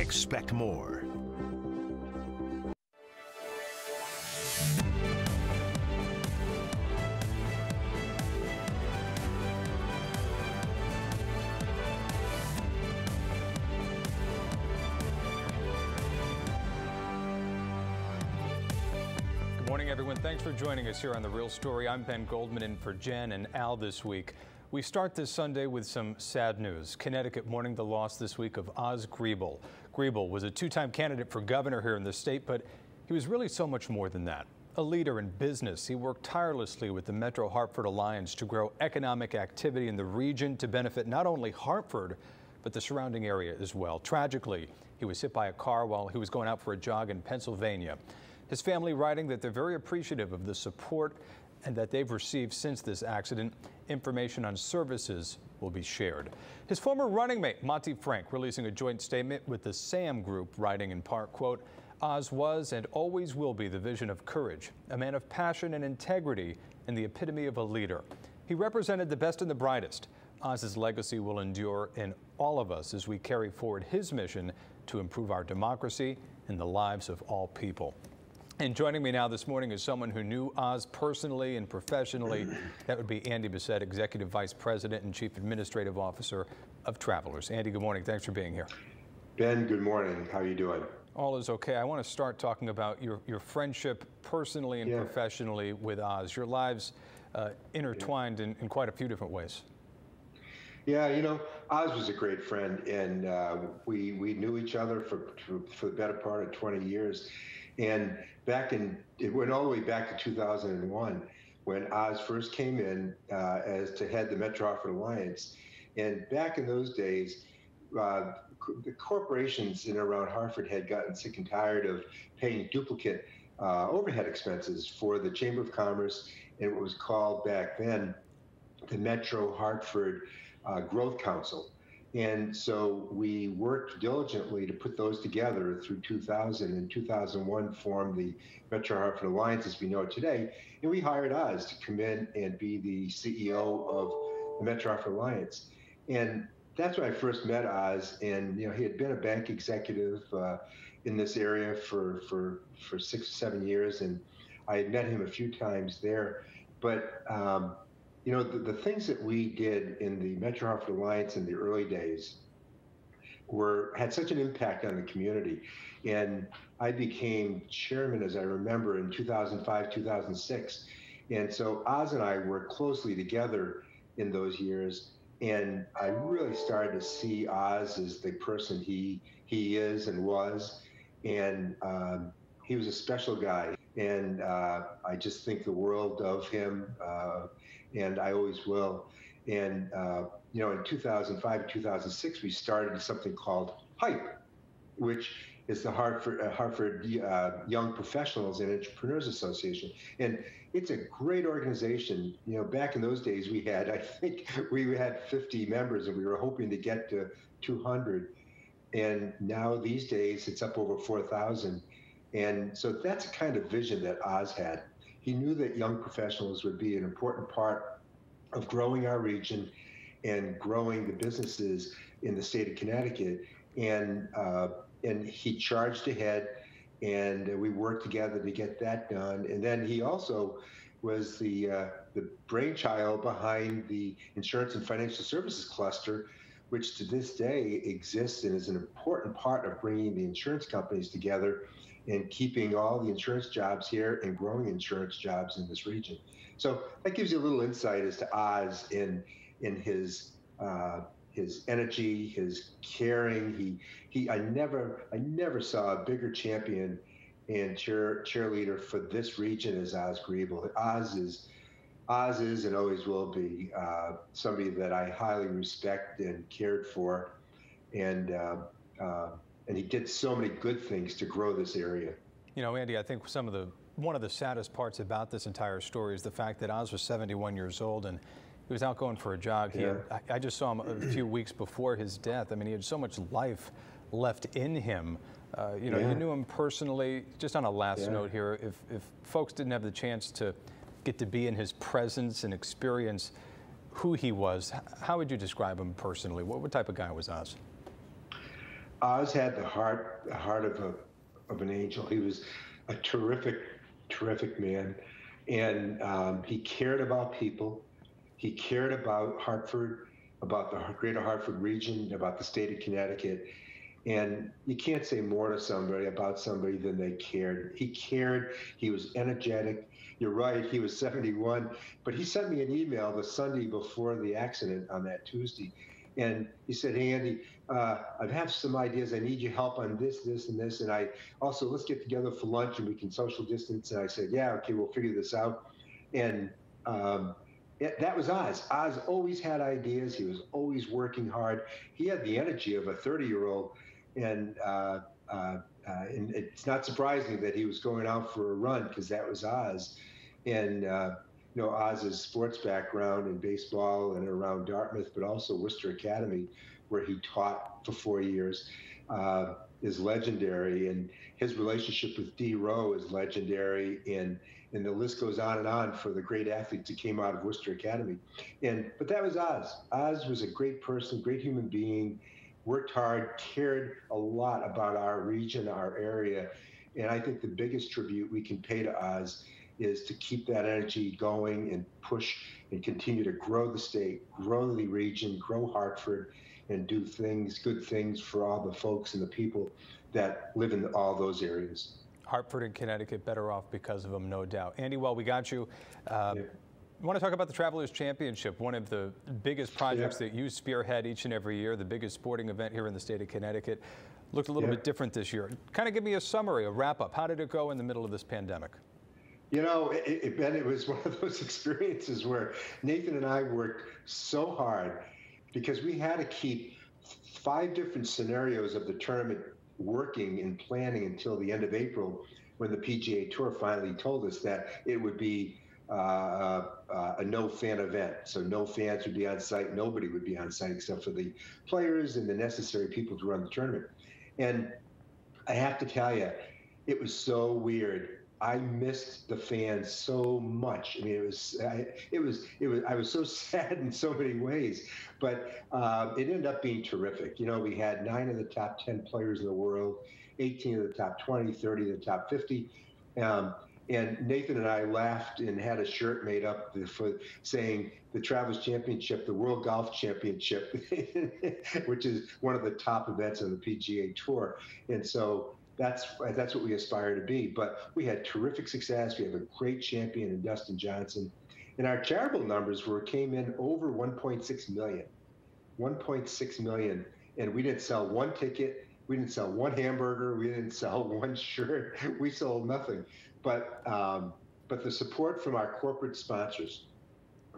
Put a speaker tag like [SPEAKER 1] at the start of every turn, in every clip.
[SPEAKER 1] Expect more.
[SPEAKER 2] Good morning, everyone. Thanks for joining us here on The Real Story. I'm Ben Goldman in for Jen and Al this week. We start this Sunday with some sad news. Connecticut mourning the loss this week of Oz Griebel. Griebel was a two-time candidate for governor here in the state, but he was really so much more than that. A leader in business, he worked tirelessly with the Metro Hartford Alliance to grow economic activity in the region to benefit not only Hartford, but the surrounding area as well. Tragically, he was hit by a car while he was going out for a jog in Pennsylvania. His family writing that they're very appreciative of the support and that they've received since this accident. Information on services will be shared. His former running mate, Monty Frank, releasing a joint statement with the SAM Group, writing in part, quote, Oz was and always will be the vision of courage, a man of passion and integrity, and the epitome of a leader. He represented the best and the brightest. Oz's legacy will endure in all of us as we carry forward his mission to improve our democracy and the lives of all people. And joining me now this morning is someone who knew Oz personally and professionally. That would be Andy Bessette, Executive Vice President and Chief Administrative Officer of Travelers. Andy, good morning. Thanks for being here.
[SPEAKER 3] Ben, good morning. How are you doing?
[SPEAKER 2] All is okay. I want to start talking about your friendship personally and professionally with Oz. Your lives intertwined in quite a few different ways.
[SPEAKER 3] Yeah, you know, Oz was a great friend, and we knew each other for the better part of 20 years. And it went all the way back to 2001 when Oz first came in as to head the Metro Hartford Alliance. And back in those days, the corporations in and around Hartford had gotten sick and tired of paying duplicate overhead expenses for the Chamber of Commerce and what was called back then the Metro Hartford Growth Council. And so we worked diligently to put those together through 2000. And 2001 formed the Metro Hartford Alliance as we know it today. And we hired Oz to come in and be the CEO of the Metro Hartford Alliance. And that's when I first met Oz. And you know, he had been a bank executive in this area for 6 or 7 years. And I had met him a few times there. But you know, the things that we did in the Metro Hartford Alliance in the early days had such an impact on the community. And I became chairman, as I remember, in 2005, 2006. And so Oz and I worked closely together in those years. And I really started to see Oz as the person he is and was. And he was a special guy. And I just think the world of him, and I always will. And, you know, in 2005, 2006, we started something called HYPE, which is the Hartford Young Professionals and Entrepreneurs Association. And it's a great organization. You know, back in those days, I think we had 50 members, and we were hoping to get to 200. And now these days, it's up over 4,000. And so that's the kind of vision that Oz had. He knew that young professionals would be an important part of growing our region and growing the businesses in the state of Connecticut. And he charged ahead, and we worked together to get that done. And then he also was the brainchild behind the Insurance and Financial Services Cluster, which to this day exists and is an important part of bringing the insurance companies together and keeping all the insurance jobs here and growing insurance jobs in this region. So that gives you a little insight as to Oz in his energy, his caring. I never saw a bigger champion and cheerleader for this region as Oz Griebel. Oz is and always will be somebody that I highly respect and cared for, and he did so many good things to grow this area.
[SPEAKER 2] You know, Andy, I think one of the saddest parts about this entire story is the fact that Oz was 71 years old and he was out going for a jog. I just saw him a few weeks before his death. I mean, he had so much life left in him. You know, you knew him personally. Just on a last note here, if folks didn't have the chance to get to be in his presence and experience who he was, how would you describe him personally? What type of guy was Oz?
[SPEAKER 3] Oz had the heart of an angel. He was a terrific man, and he cared about people. He cared about Hartford, about the greater Hartford region, about the state of Connecticut. And you can't say more to somebody about somebody than they cared. He cared. He was energetic. You're right. He was 71, but he sent me an email the Sunday before the accident on that Tuesday. And he said, "Hey, Andy, I have some ideas. I need your help on this, this, and this. And I also, let's get together for lunch and we can social distance." And I said, "Yeah, okay, we'll figure this out." And that was Oz. Oz always had ideas. He was always working hard. He had the energy of a 30-year-old. And it's not surprising that he was going out for a run, because that was Oz. And Oz's sports background in baseball and around Dartmouth, but also Worcester Academy, where he taught for 4 years, is legendary. And his relationship with D. Rowe is legendary. And the list goes on for the great athletes that came out of Worcester Academy. But that was Oz. Oz was a great person, great human being, worked hard, cared a lot about our region, our area. And I think the biggest tribute we can pay to Oz is to keep that energy going and push and continue to grow the state, grow the region, grow Hartford, and do good things for all the folks and the people that live in all those areas.
[SPEAKER 2] Hartford and Connecticut better off because of them, no doubt. Andy, while we got you, I want to talk about the Travelers Championship, one of the biggest projects that you spearhead each and every year, the biggest sporting event here in the state of Connecticut. Looked a little bit different this year. Kind of give me a summary, a wrap-up. How did it go in the middle of this pandemic?
[SPEAKER 3] Ben, it was one of those experiences where Nathan and I worked so hard because we had to keep 5 different scenarios of the tournament working and planning until the end of April, when the PGA Tour finally told us that it would be a no-fan event. So no fans would be on site. Nobody would be on site except for the players and the necessary people to run the tournament. And I have to tell you, it was so weird. I missed the fans so much. I mean, I was so sad in so many ways, but it ended up being terrific. We had 9 of the top 10 players in the world, 18 of the top 20, 30 of the top 50. And Nathan and I laughed and had a shirt made up for saying the Travelers Championship, the World Golf Championship, which is one of the top events on the PGA Tour. And so that's what we aspire to be. But we had terrific success. We have a great champion in Dustin Johnson. And our charitable numbers came in over 1.6 million. 1.6 million. And we didn't sell one ticket. We didn't sell one hamburger. We didn't sell one shirt. We sold nothing. But the support from our corporate sponsors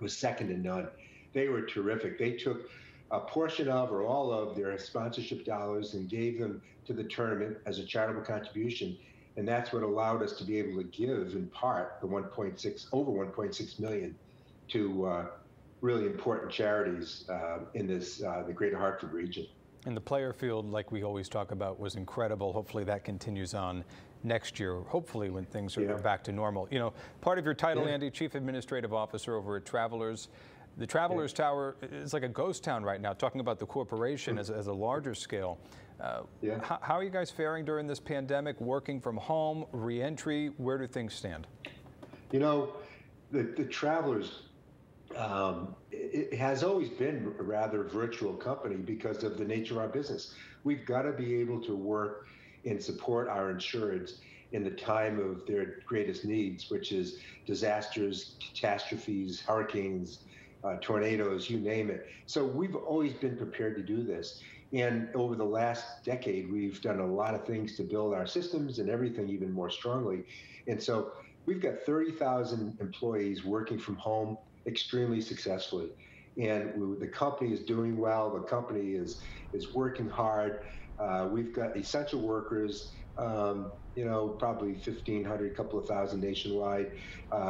[SPEAKER 3] was second to none. They were terrific. They took a portion of or all of their sponsorship dollars and gave them to the tournament as a charitable contribution. And that's what allowed us to be able to give, in part, the over 1.6 million to really important charities in the greater Hartford region.
[SPEAKER 2] And the player field, like we always talk about, was incredible. Hopefully that continues on next year, hopefully when things are back to normal. Part of your title, Andy, Chief Administrative Officer over at Travelers. The Travelers Tower is like a ghost town right now, talking about the corporation as a larger scale. How are you guys faring during this pandemic, working from home, re-entry? Where do things stand?
[SPEAKER 3] The Travelers, it has always been a rather virtual company because of the nature of our business. We've got to be able to work and support our insureds in the time of their greatest needs, which is disasters, catastrophes, hurricanes, tornadoes, you name it. So we've always been prepared to do this. And over the last decade, we've done a lot of things to build our systems and everything even more strongly. And so we've got 30,000 employees working from home extremely successfully. And the company is doing well. The company is working hard. We've got essential workers, probably 1,500, a couple of thousand nationwide,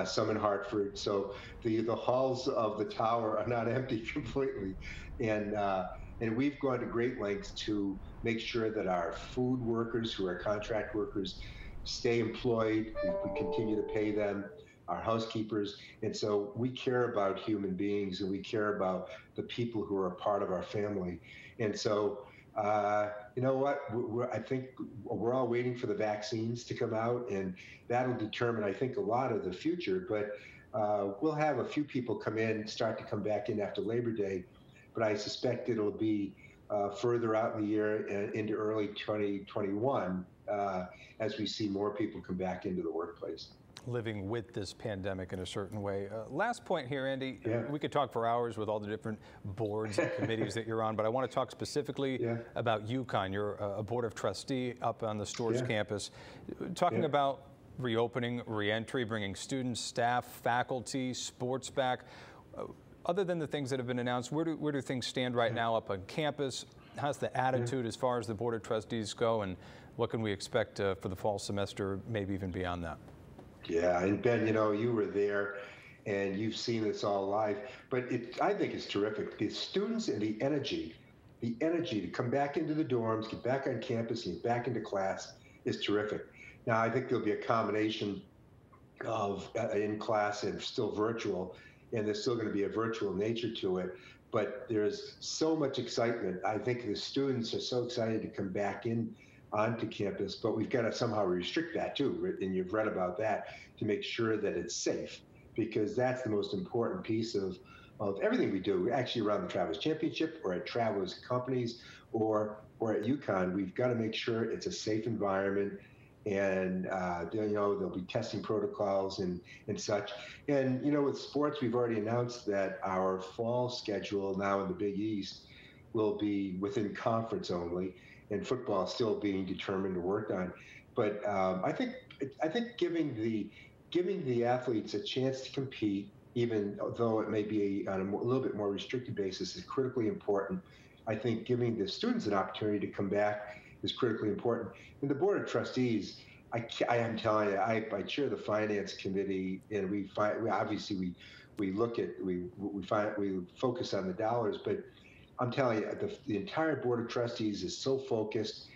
[SPEAKER 3] some in Hartford. So the halls of the tower are not empty completely. And we've gone to great lengths to make sure that our food workers, who are contract workers, stay employed. We continue to pay them, our housekeepers. And so we care about human beings, and we care about the people who are a part of our family. And so You know what? I think we're all waiting for the vaccines to come out, and that'll determine, I think, a lot of the future. But we'll have a few people start to come back in after Labor Day, but I suspect it'll be further out in the year and into early 2021 as we see more people come back into the workplace.
[SPEAKER 2] Living with this pandemic in a certain way. Last point here, Andy.
[SPEAKER 3] Yeah.
[SPEAKER 2] We could talk for hours with all the different boards and committees that you're on, but I want to talk specifically about UConn. You're a board of trustee up on the Storrs campus. Talking about reopening, reentry, bringing students, staff, faculty, sports back. Other than the things that have been announced, where do things stand right now up on campus? How's the attitude as far as the board of trustees go, and what can we expect for the fall semester, maybe even beyond that?
[SPEAKER 3] Yeah, and Ben, you know, you were there and you've seen this all live, but I think it's terrific. The students and the energy to come back into the dorms, get back on campus, and get back into class is terrific. Now, I think there'll be a combination of in class and still virtual, and there's still going to be a virtual nature to it, but there's so much excitement. I think the students are so excited to come back in onto campus, but we've got to somehow restrict that too, and you've read about that, to make sure that it's safe, because that's the most important piece of everything we do, actually around the Travelers Championship or at Travelers companies or at UConn. We've got to make sure it's a safe environment, and you know, there'll be testing protocols and such. And you know, with sports, we've already announced that our fall schedule now in the Big East will be within conference only, and football still being determined or worked on. But I think giving the athletes a chance to compete, even though it may be on a little bit more restricted basis, is critically important. I think giving the students an opportunity to come back is critically important. And the board of trustees, I am telling you, I chair the finance committee, and we obviously focus on the dollars, but I'm telling you, the entire board of trustees is so focused.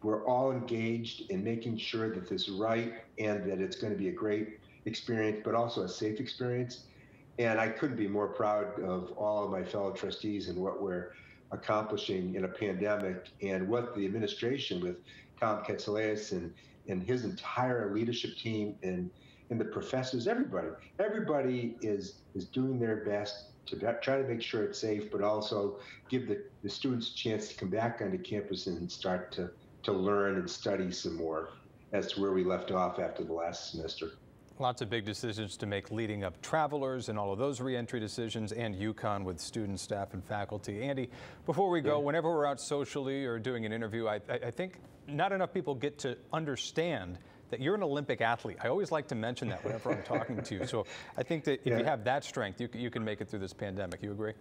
[SPEAKER 3] We're all engaged in making sure that this is right and that it's going to be a great experience, but also a safe experience. And I couldn't be more proud of all of my fellow trustees and what we're accomplishing in a pandemic, and what the administration with Tom Katsilas and his entire leadership team and the professors, everybody is doing their best to try to make sure it's safe, but also give the students a chance to come back onto campus and start to learn and study some more as to where we left off after the last semester.
[SPEAKER 2] Lots of big decisions to make leading up Travelers and all of those reentry decisions, and UConn with students, staff, and faculty. Andy, before we go, whenever we're out socially or doing an interview, I think not enough people get to understand that you're an Olympic athlete. I always like to mention that whenever I'm talking to you. So I think that if you have that strength, you can make it through this pandemic. You agree?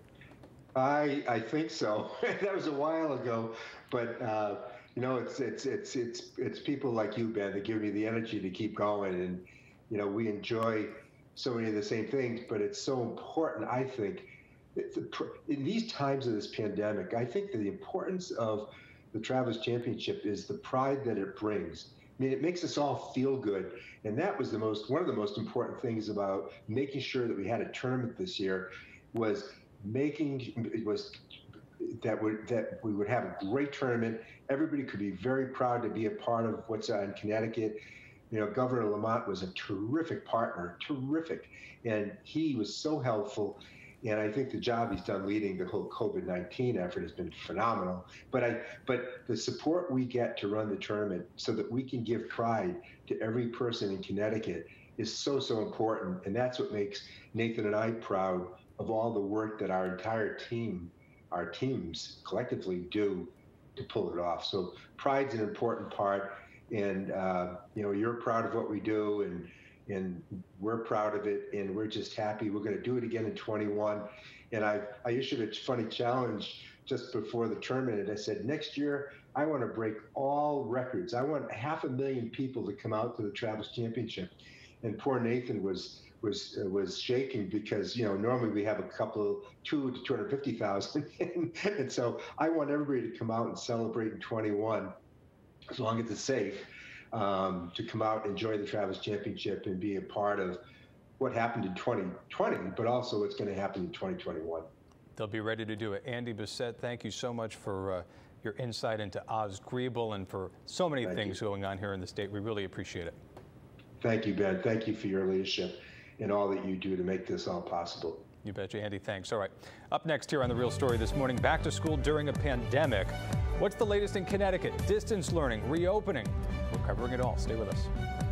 [SPEAKER 3] I think so. That was a while ago, but you know, it's people like you, Ben, that give me the energy to keep going. And you know, we enjoy so many of the same things, but it's so important, I think, in these times of this pandemic. I think that the importance of the Travelers Championship is the pride that it brings. I mean, it makes us all feel good, and that was one of the most important things about making sure that we had a tournament this year, that we would have a great tournament. Everybody could be very proud to be a part of what's in Connecticut. You know, Governor Lamont was a terrific partner, and he was so helpful. And I think the job he's done leading the whole COVID-19 effort has been phenomenal. But the support we get to run the tournament so that we can give pride to every person in Connecticut is so important. And that's what makes Nathan and I proud of all the work that our entire team, our teams collectively do to pull it off. So pride's an important part. And, you know, you're proud of what we do, and we're proud of it, and we're just happy. We're going to do it again in 21. And I issued a funny challenge just before the tournament. And I said, next year, I want to break all records. I want 500,000 people to come out to the Travelers Championship. And poor Nathan was shaking, because, you know, normally we have a couple, 200 to 250,000. And so I want everybody to come out and celebrate in 21, as long as it's safe, to come out, enjoy the Travelers Championship, and be a part of what happened in 2020, but also what's going to happen in 2021.
[SPEAKER 2] They'll be ready to do it. Andy Bessette, thank you so much for your insight into Osgreeble and for so many things going on here in the state. We really appreciate it.
[SPEAKER 3] Thank you, Ben. Thank you for your leadership and all that you do to make this all possible.
[SPEAKER 2] You betcha, Andy. Thanks. All right. Up next here on The Real Story this morning, back to school during a pandemic. What's the latest in Connecticut? Distance learning, reopening. We're covering it all. Stay with us.